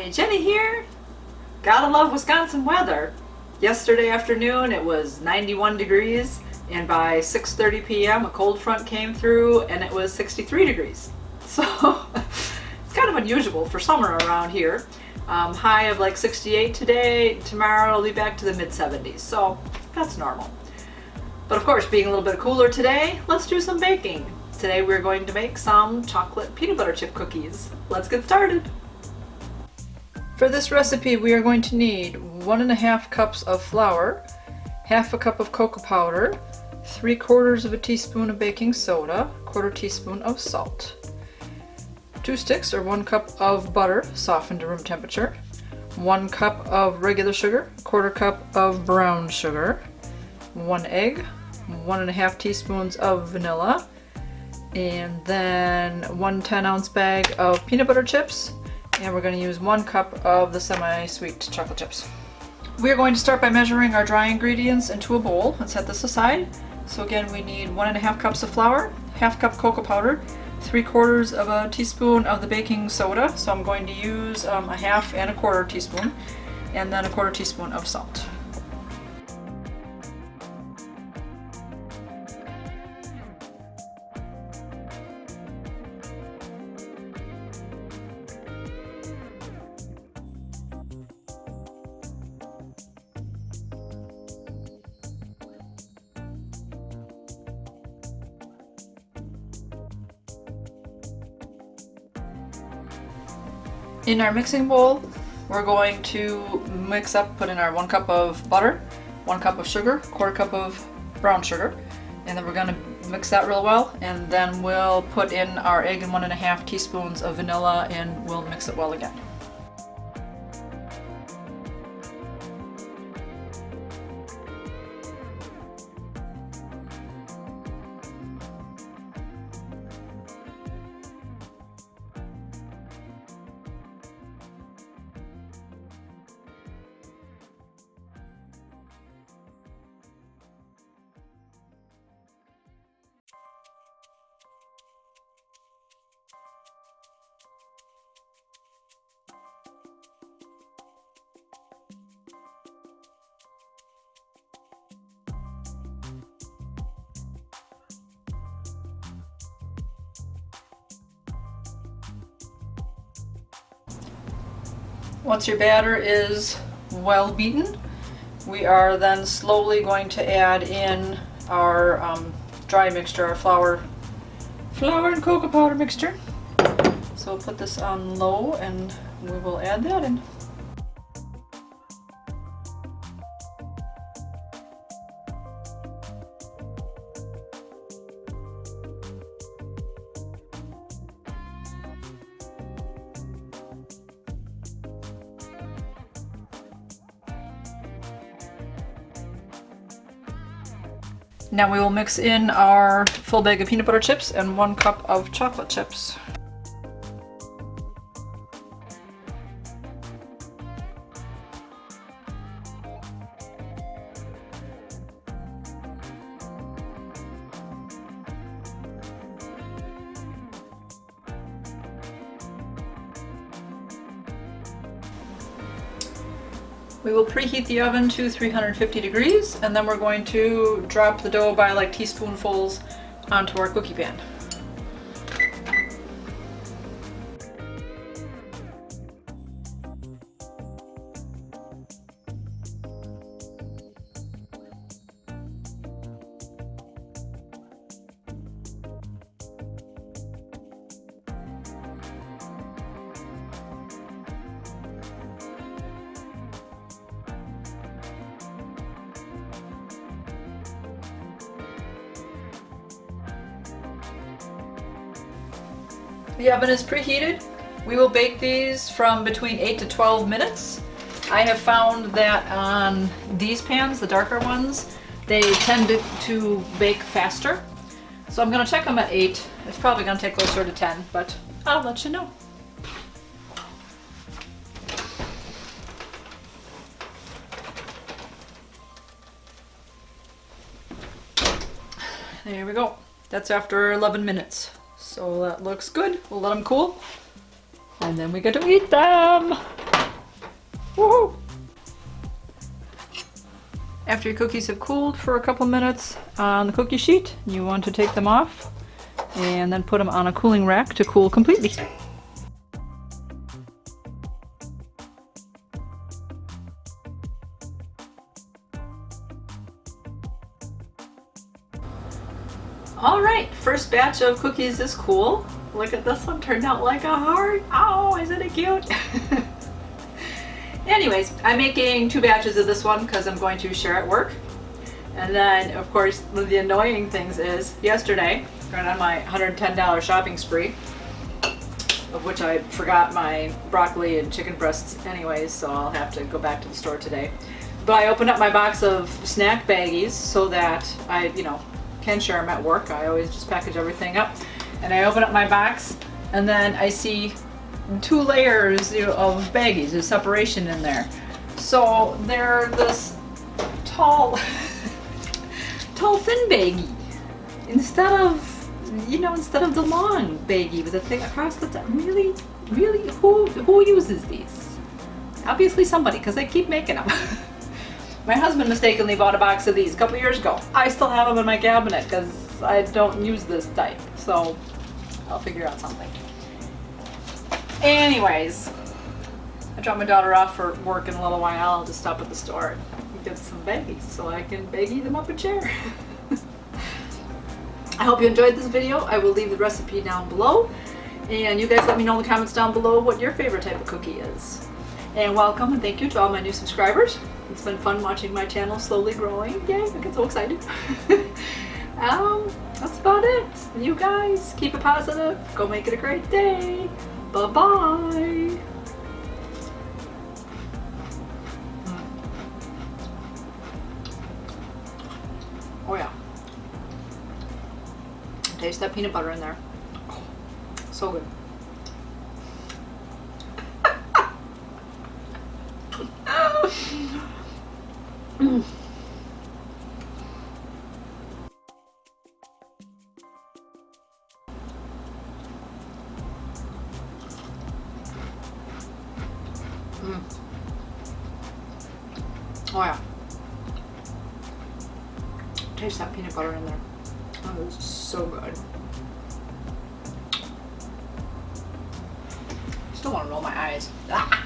Hi, Jenny here. Gotta love Wisconsin weather. Yesterday afternoon it was 91 degrees and by 6:30 p.m. a cold front came through and it was 63 degrees. So it's kind of unusual for summer around here. High of like 68 today. Tomorrow it'll be back to the mid 70s, so that's normal. But of course, being a little bit cooler today, let's do some baking. Today we're going to make some chocolate peanut butter chip cookies. Let's get started. For this recipe we are going to need 1.5 cups of flour, half a cup of cocoa powder, 3/4 of a teaspoon of baking soda, 1/4 teaspoon of salt, 2 sticks or 1 cup of butter softened to room temperature, 1 cup of regular sugar, 1/4 cup of brown sugar, 1 egg, 1.5 teaspoons of vanilla, and then 1 10-ounce bag of peanut butter chips, and we're going to use 1 cup of the semi-sweet chocolate chips. We are going to start by measuring our dry ingredients into a bowl and set this aside. So again, we need 1.5 cups of flour, half cup cocoa powder, 3/4 of a teaspoon of the baking soda, so I'm going to use a half and a 1/4 teaspoon, and then a 1/4 teaspoon of salt. In our mixing bowl, we're going to put in our 1 cup of butter, 1 cup of sugar, 1/4 cup of brown sugar, and then we're going to mix that real well, and then we'll put in our egg and 1.5 teaspoons of vanilla, and we'll mix it well again. Once your batter is well beaten, we are then slowly going to add in our dry mixture, our flour and cocoa powder mixture. So we'll put this on low and we will add that in. Now we will mix in our full bag of peanut butter chips and 1 cup of chocolate chips. We will preheat the oven to 350 degrees, and then we're going to drop the dough by like teaspoonfuls onto our cookie pan. The oven is preheated. We will bake these from between 8 to 12 minutes. I have found that on these pans, the darker ones, they tend to bake faster. So I'm going to check them at 8. It's probably going to take closer to 10, but I'll let you know. There we go. That's after 11 minutes. So that looks good. We'll let them cool. And then we get to eat them. Woohoo! After your cookies have cooled for a couple minutes on the cookie sheet, you want to take them off and then put them on a cooling rack to cool completely. Alright, first batch of cookies is cool. Look at this one, turned out like a heart. Oh, isn't it cute? Anyways, I'm making 2 batches of this one because I'm going to share at work. And then, of course, one of the annoying things is, yesterday, I went on my $110 shopping spree, of which I forgot my broccoli and chicken breasts anyways, so I'll have to go back to the store today. But I opened up my box of snack baggies so that I, can share them at work. I always just package everything up. And I open up my box, and then I see 2 layers of baggies. There's separation in there. So they're this tall, thin baggie instead of the long baggie with the thing across the top. Really, who uses these? Obviously somebody, because they keep making them. My husband mistakenly bought a box of these a couple years ago. I still have them in my cabinet because I don't use this type. So I'll figure out something. Anyways, I dropped my daughter off for work in a little while. I'll just stop at the store and get some baggies so I can baggie them up and share. I hope you enjoyed this video. I will leave the recipe down below. And you guys let me know in the comments down below what your favorite type of cookie is. And welcome and thank you to all my new subscribers. It's been fun watching my channel slowly growing. Yay, I get so excited. That's about it. You guys, keep it positive. Go make it a great day. Bye-bye. Oh yeah. Taste that peanut butter in there. Oh, so good. Mm. Mm. Oh yeah. Taste that peanut butter in there. Oh, this is so good. Still want to roll my eyes. Ah.